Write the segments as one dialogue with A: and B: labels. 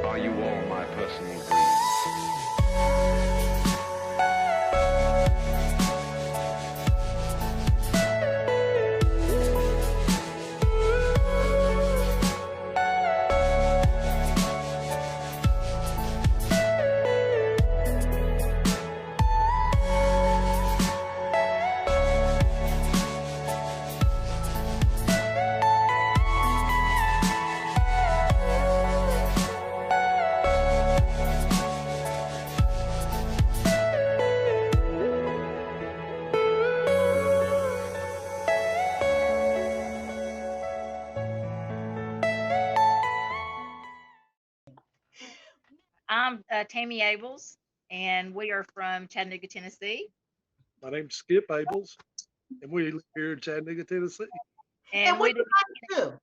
A: Are you all my personal dreams?
B: I'm Tammy Abels, and we are from Chattanooga, Tennessee.
C: My name's Skip Abels, and we live here in Chattanooga, Tennessee.
B: And
D: what do you guys do?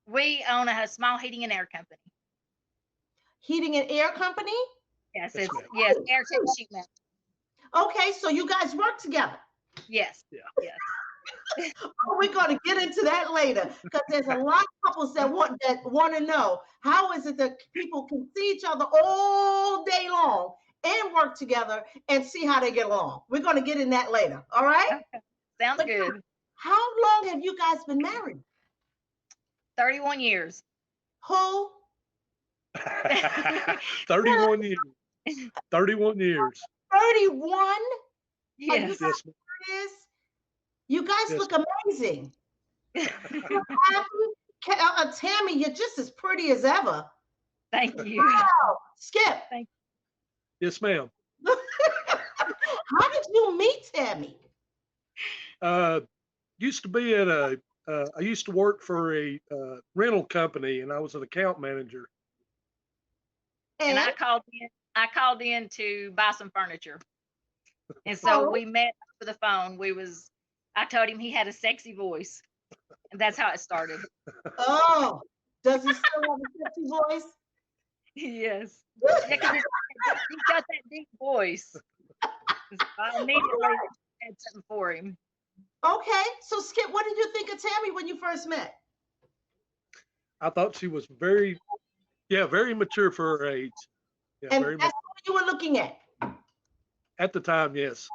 B: we own a small heating and air company.
D: Heating and air company?
B: Yes,
C: Yes,
B: it's
C: ma'am.
B: yes, air tech sheet metal.
D: Okay, so you guys work together.
B: Yes.
C: Yeah.
B: Yes.
D: Oh, we're going to get into that later because there's a lot of couples that want to know how is it that people can see each other all day long and work together and see how they get along. We're going to get in that later. All right.
B: Sounds
D: But
B: good.
D: how long have you guys been married?
B: 31 years.
D: Who?
C: 31 years. 31 years.
D: 31?
B: Yes.
C: Yes, ma'am.
D: Serious? You guys
C: Yes.
D: look amazing. You're happy? Tammy, you're just as pretty as ever.
B: Thank you.
D: Wow. Skip.
C: Yes, ma'am.
D: How did you meet Tammy?
C: Used to be at I used to work for a rental company, and I was an account manager.
B: And I called in to buy some furniture. And so we met over the phone. I told him he had a sexy voice. And that's how it started.
D: Oh, does he still have a sexy voice?
B: Yes. Yeah, 'cause he's got that deep voice. I immediately had something for him.
D: Okay, so Skip, what did you think of Tammy when you first met?
C: I thought she was very mature for her age. Yeah,
D: And
C: very
D: that's
C: much.
D: what you were looking at.
C: At the time, yes.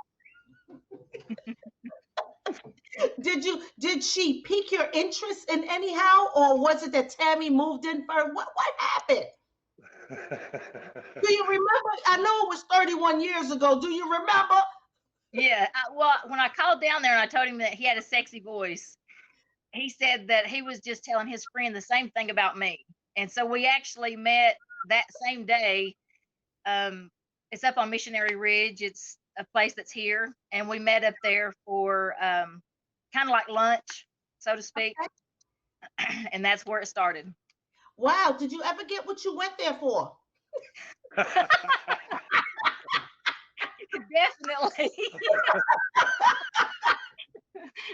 D: Did she pique your interest in anyhow, or was it that Tammy moved in first? What happened? Do you remember? I know it was 31 years ago. Do you remember?
B: Yeah. Well, when I called down there and I told him that he had a sexy voice, he said that he was just telling his friend the same thing about me. And so we actually met that same day. It's up on Missionary Ridge. It's a place that's here. And we met up there for kind of like lunch, so to speak. Okay. And that's where it started.
D: Wow. Did you ever get what you went there for?
B: Definitely.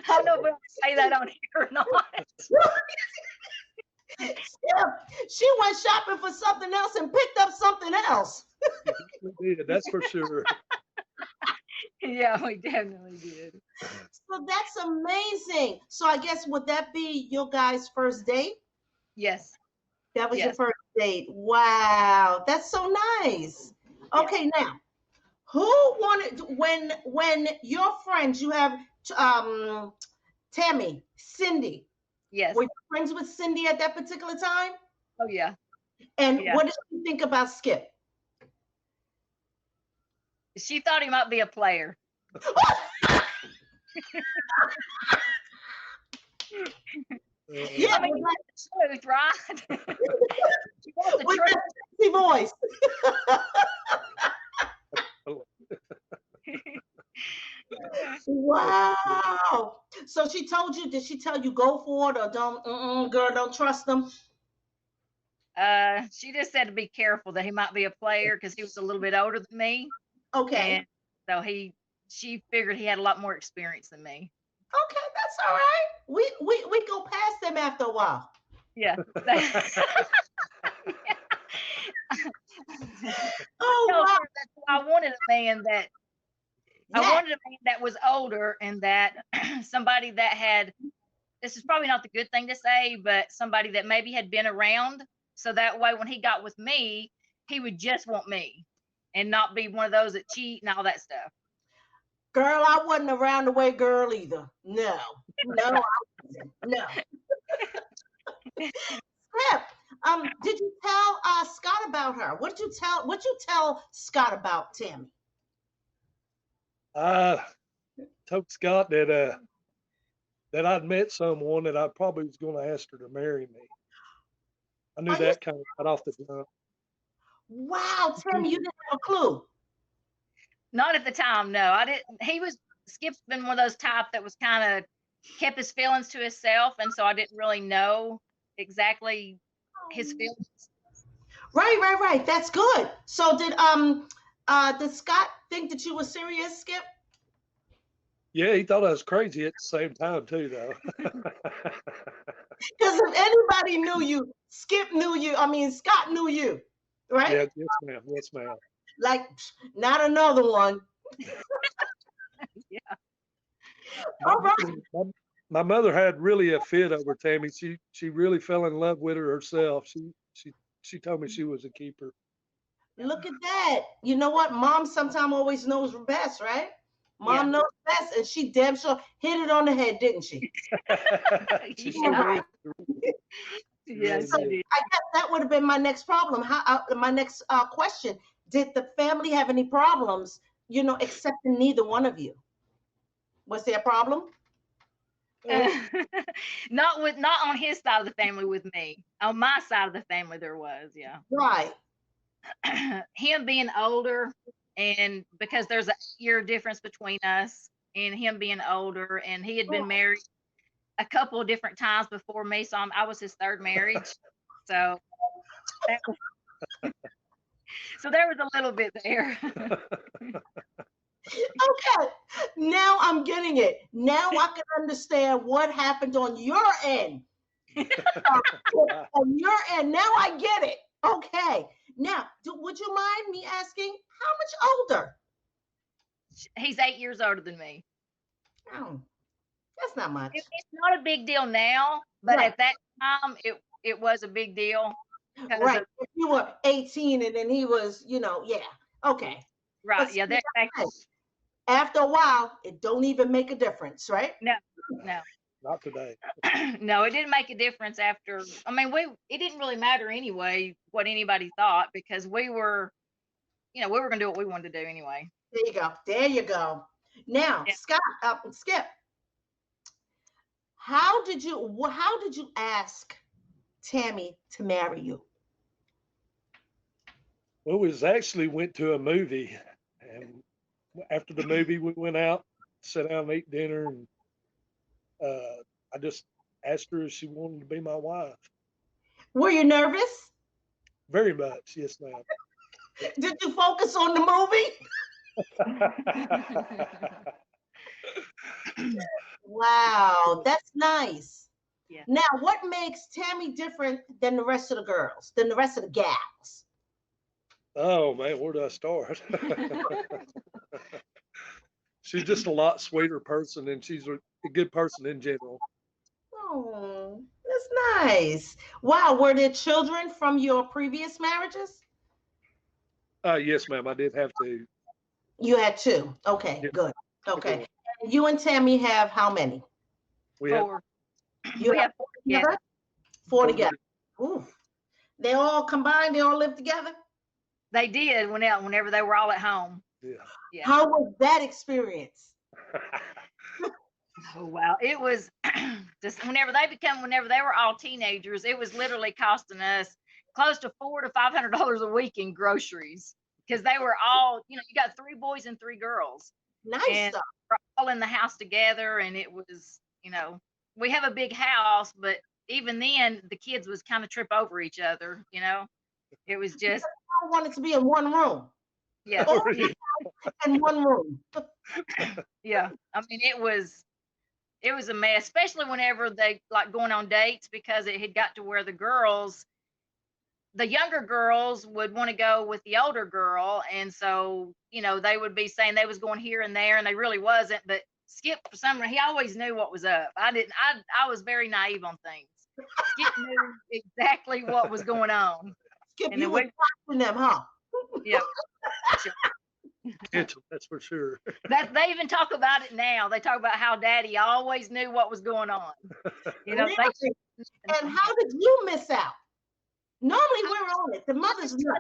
B: I don't know if I'll say that on here or not.
D: Yeah, she went shopping for something else and picked up something else.
C: We did, that's for sure.
B: Yeah, we definitely did.
D: So that's amazing. So I guess would that be your guys' first date?
B: Yes.
D: That was your first date. Wow, that's so nice. Okay, now who wanted when your friends you have Tammy, Cindy.
B: Yes.
D: Were you friends with Cindy at that particular time?
B: Oh yeah.
D: And what did you think about Skip?
B: She thought he might be a player.
D: Yeah,
B: I mean, that's the truth, right? She wants the
D: with
B: truth.
D: that sexy voice. Wow. So she told you, did she tell you go for it or don't, girl, don't trust them?
B: She just said to be careful that he might be a player because he was a little bit older than me.
D: Okay.
B: And so she figured he had a lot more experience than me.
D: Okay, that's all right. We go past them after a while.
B: Yeah.
D: Oh,
B: No,
D: wow.
B: that's why I wanted a man that I wanted a man that was older and that somebody that had, this is probably not the good thing to say, but somebody that maybe had been around So that way, when he got with me, he would just want me and not be one of those that cheat and all that stuff.
D: Girl, I wasn't a roundaway girl either. No, no, I wasn't. No. Skip, did you tell Scott about her? What did you tell Scott about Tammy?
C: I told Scott that I'd met someone that I probably was going to ask her to marry me. I knew
D: Are you-
C: that kind of right off the jump.
D: Wow, Tammy, you didn't have a clue.
B: Not at the time, no. I didn't. Skip's been one of those type that was kind of kept his feelings to himself, and so I didn't really know exactly his feelings.
D: Right. That's good. So did Scott think that you were serious, Skip?
C: Yeah, he thought I was crazy at the same time too, though.
D: Because if anybody knew you, Skip knew you. I mean, Scott knew you, right?
C: Yeah, yes, ma'am.
D: Like, not another one.
B: Yeah.
D: All right.
C: My mother had really a fit over Tammy. She really fell in love with her herself. She told me she was a keeper.
D: Look at that. You know what? Mom sometimes always knows best, right? Mom knows best, and she damn sure hit it on the head, didn't she?
C: She
B: Yeah.
C: sure did.
B: Yes,
D: So
B: she did.
D: I guess that would have been my next problem. My next question: did the family have any problems? Accepting neither one of you. Was there a problem?
B: Not on his side of the family with me. On my side of the family, there was, yeah.
D: Right.
B: Him being older, and because there's a year difference between us, and him being older, and he had been married a couple of different times before me, so I was his third marriage. So that was, so there was a little bit there.
D: Okay. Now I'm getting it. Now I can understand what happened on your end. On your end. Now I get it. Okay. Now, would you mind me asking how much older?
B: He's 8 years older than me.
D: Oh, that's not much.
B: It's not a big deal now, but
D: Right.
B: at that time, it was a big deal.
D: Right. If you were 18 and then he was, yeah. Okay.
B: Right.
D: But
B: Yeah.
D: see, after a while, it don't even make a difference, right?
B: No.
C: Not today.
B: No, it didn't make a difference after. I mean, it didn't really matter anyway what anybody thought, because we were going to do what we wanted to do anyway.
D: There you go. There you go. Now,
B: Yeah.
D: Scott, Skip, how did you ask Tammy to marry you?
C: Well, we actually went to a movie, and after the movie, we went out, sat down and ate dinner, and I just asked her if she wanted to be my wife.
D: Were you nervous?
C: Very much, yes, ma'am.
D: Did you focus on the movie? Wow, that's nice.
B: Yeah.
D: Now, what makes Tammy different than the rest of the girls, than the rest of the gals?
C: Oh man, where do I start? She's just a lot sweeter person, and she's a good person in general.
D: Oh, that's nice. Wow, were there children from your previous marriages?
C: Yes, ma'am. I did have to.
D: You had two. Okay,
C: Yeah.
D: good. Okay. And you and Tammy have how many?
C: We have
B: 4.
D: You
B: We
D: have
B: have 4 kids.
D: together? Four together. Ooh. They all combined, they all live together?
B: They did whenever they were all at home.
C: Yeah.
B: Yeah.
D: How was that experience?
B: Oh wow, it was just whenever they were all teenagers, it was literally costing us close to $400 to $500 a week in groceries, because they were all, you got 3 boys and 3 girls,
D: Nice
B: and
D: stuff.
B: we're all in the house together, and it was, we have a big house, but even then the kids was kind of trip over each other, it was just,
D: I wanted to be in one room.
B: yeah.
D: All in one room.
B: Yeah, I mean, it was a mess, especially whenever they like going on dates, because it had got to where the younger girls would want to go with the older girl, and so they would be saying they was going here and there, and they really wasn't. But Skip, for some reason, he always knew what was up. I didn't. I was very naive on things. Skip knew exactly what was going on.
D: Skip,
B: And
D: you
B: then
D: were
B: we,
D: watching them, huh?
B: yep.
C: That's for sure.
B: They even talk about it now. They talk about how Daddy always knew what was going on. You know,
D: Really? And how did you miss out? Normally we're on it. The mothers know.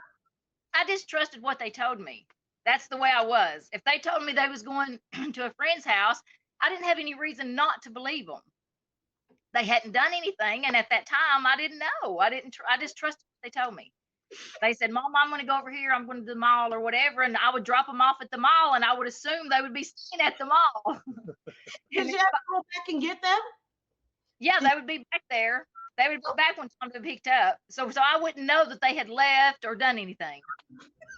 B: I just trusted what they told me. That's the way I was. If they told me they was going to a friend's house, I didn't have any reason not to believe them. They hadn't done anything, and at that time, I didn't know. I didn't. I just trusted what they told me. They said, "Mom, I'm going to go over here. I'm going to the mall or whatever," and I would drop them off at the mall, and I would assume they would be staying at the mall.
D: Did you ever go back and get them?
B: Yeah, they would be back there. They would be back when time to be picked up. So I wouldn't know that they had left or done anything.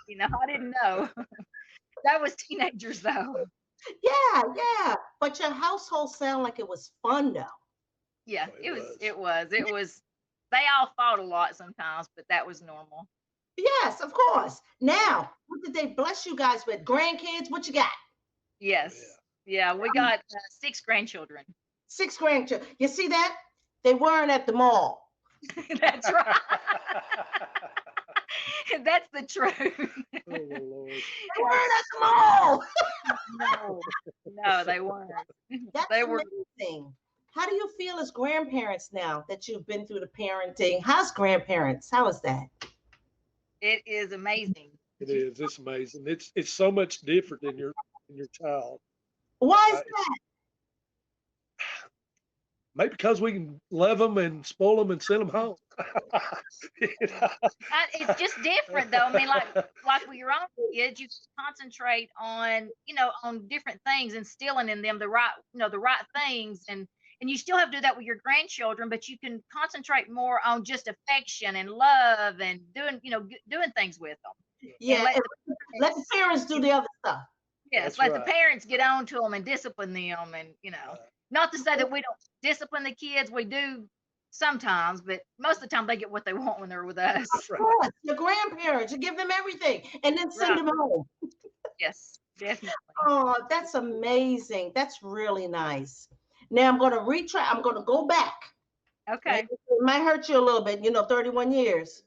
B: You know, I didn't know. That was teenagers though.
D: Yeah. But your household sounded like it was fun though.
B: Yeah,
C: Oh,
B: it was. They all fought a lot sometimes, but that was normal.
D: Yes, of course. Now, what did they bless you guys with? Grandkids? What you got?
B: Yes. Yeah, we got 6 grandchildren.
D: 6 grandchildren. You see that? They weren't at the mall.
B: That's right. That's the truth.
C: Oh, Lord.
D: They weren't at the mall.
B: No, they weren't.
D: That's
B: They were.
D: amazing. How do you feel as grandparents now that you've been through the parenting? How's grandparents? How is that?
B: It is amazing.
C: It is. It's amazing. It's so much different than your child.
D: Why is that?
C: Maybe because we can love them and spoil them and send them home. You know?
B: It's just different though. I mean, like with your own kids, you concentrate on, on different things, instilling in them the right things, and you still have to do that with your grandchildren, but you can concentrate more on just affection and love and doing things with them.
D: Yeah, let the parents do the other stuff.
B: Yes,
C: That's
B: let
C: right.
B: the parents get on to them and discipline them, and not to say that we don't discipline the kids, we do sometimes, but most of the time they get what they want when they're with us.
D: Of course, your grandparents, you give them everything and then send them home.
B: Yes, definitely.
D: Oh, that's amazing. That's really nice. Now I'm going to I'm going to go back.
B: Okay.
D: It might hurt you a little bit, 31 years.